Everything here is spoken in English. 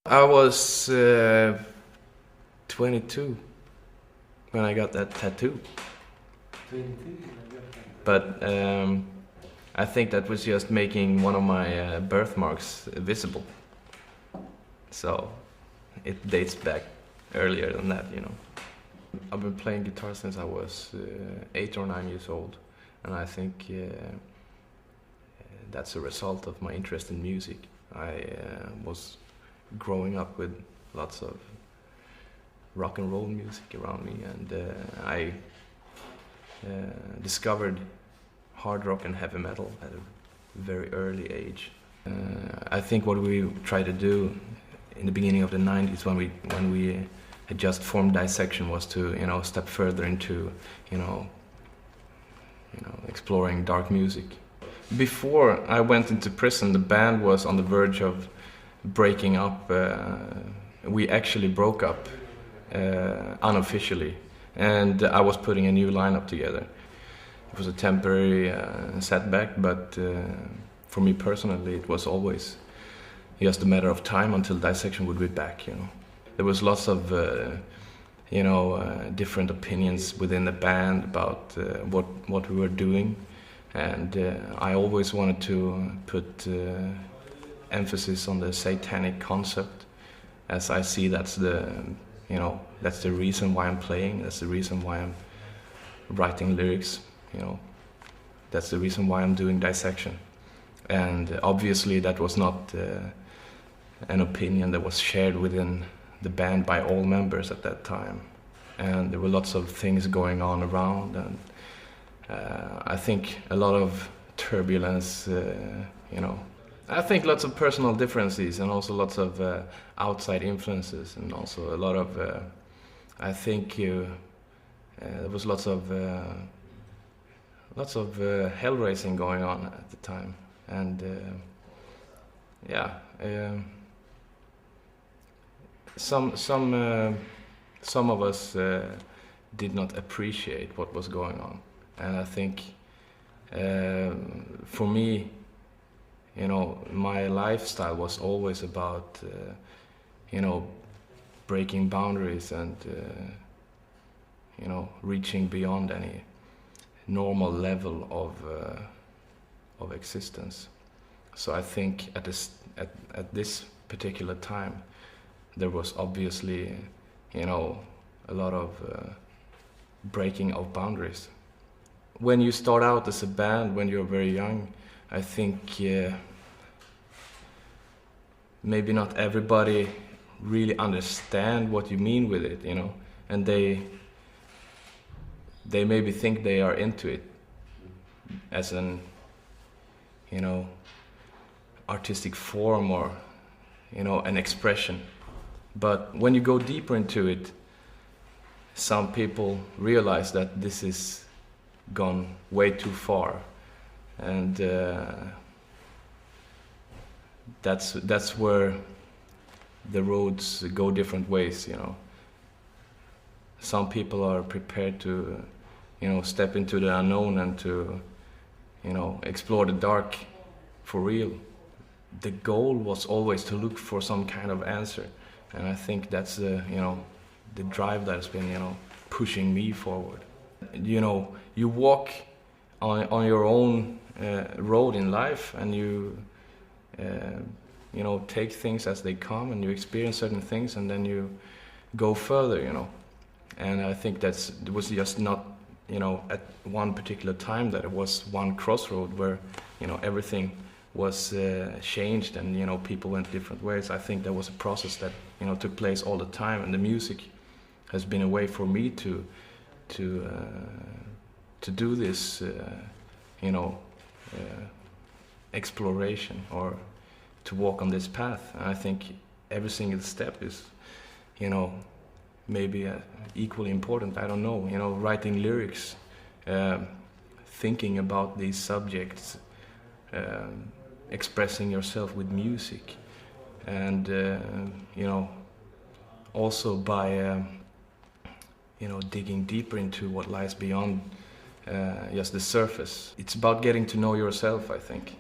I was 22 when I got that tattoo. 22? But I think that was just making one of my birthmarks visible. So it dates back earlier than that, you know. I've been playing guitar since I was 8 or 9 years old, and I think that's a result of my interest in music. I was growing up with lots of rock and roll music around me, and I discovered hard rock and heavy metal at a very early age. I think what we tried to do in the beginning of the 90s when we had just formed Dissection was to step further into exploring dark music. Before I went into prison, the band was on the verge of breaking up. We actually broke up unofficially, and I was putting a new lineup together. It was a temporary setback, but for me personally it was always just a matter of time until Dissection would be back. There was lots of different opinions within the band about what we were doing, and I always wanted to put emphasis on the satanic concept, as I see that's the reason why I'm playing. That's the reason why I'm writing lyrics. That's the reason why I'm doing Dissection. And obviously that was not an opinion that was shared within the band by all members at that time. And there were lots of things going on around, and I think a lot of turbulence, I think lots of personal differences, and also lots of outside influences, and also a lot of, I think there was lots of hell raising going on at the time, and some of us did not appreciate what was going on, and I think for me, my lifestyle was always about breaking boundaries and reaching beyond any normal level of existence. So I think at this particular time there was obviously a lot of breaking of boundaries. When you start out as a band when you're very young, I think maybe not everybody really understand what you mean with it, and they maybe think they are into it as an artistic form or an expression. But when you go deeper into it, some people realize that this is gone way too far, and that's where the roads go different ways. Some people are prepared to step into the unknown and to explore the dark for real. The goal was always to look for some kind of answer, and I think that's the drive that's been pushing me forward. You walk on your own road in life, and you take things as they come, and you experience certain things, and then you go further. And I think it was just not at one particular time that it was one crossroad where everything was changed and people went different ways. I think there was a process that took place all the time, and the music has been a way for me to do this exploration, or to walk on this path. And I think every single step is maybe equally important. I don't know, writing lyrics, thinking about these subjects, expressing yourself with music, and also by digging deeper into what lies beyond just the surface. It's about getting to know yourself, I think.